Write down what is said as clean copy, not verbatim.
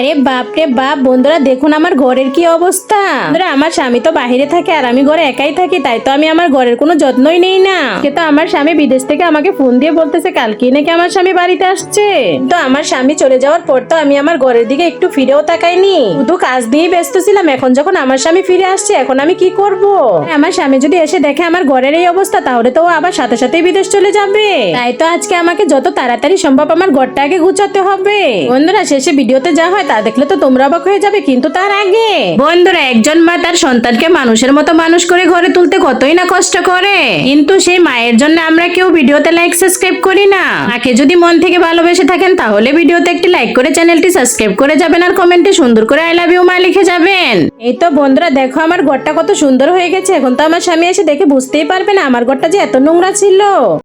আরে বাপ রে বাপ বন্ধুরা, দেখুন আমার ঘরের কি অবস্থা। বন্ধুরা, আমার স্বামী তো বাইরে থাকে আর আমি ঘরে একাই থাকি, তাই তো আমি আমার ঘরের কোনো যত্নই নেই না। কিন্তু আমার স্বামী বিদেশ থেকে আমাকে ফোন দিয়ে বলতেছে কালকে নাকি আমার স্বামী বাড়িতে আসছে। তো আমার স্বামী চলে যাওয়ার পর তো আমি আমার ঘরের দিকে একটু ফিরেও তাকাইনি, শুধু কাজ নিয়েই ব্যস্ত ছিলাম। এখন যখন আমার স্বামী ফিরে আসছে, এখন আমি কি করব? আমার স্বামী যদি এসে দেখে আমার ঘরের এই অবস্থা, তাহলে তো ও আবার সাথে সাথেই বিদেশ চলে যাবে। তাই তো আজকে আমাকে যত তাড়াতাড়ি সম্ভব আমার ঘরটা আগে গুছাতে হবে। বন্ধুরা, শেষে ভিডিওতে যা হয় তা দেখলে তো তোমরা অবাক হয়ে যাবে, কিন্তু তার আগে বন্ধুরা, একজন মা তার সন্তানকে মানুষের মতো মানুষ করে ঘরে তুলতে কতই না কষ্ট করে, কিন্তু সেই মায়ের জন্য আমরা কেউ ভিডিওতে লাইক সাবস্ক্রাইব করি না। মাকে যদি মন থেকে ভালোবেসে থাকেন, তাহলে ভিডিওতে একটি লাইক করে চ্যানেলটি সাবস্ক্রাইব করে যাবেন আর কমেন্টে সুন্দর করে আই লাভ ইউ মা লিখে যাবেন। এই তো বন্ধুরা, দেখো আমার ঘরটা কত সুন্দর হয়ে গেছে। এখন তো আমার স্বামী এসে দেখে বুঝতেই পারবে না আমার ঘরটা যে এত নোংরা ছিল।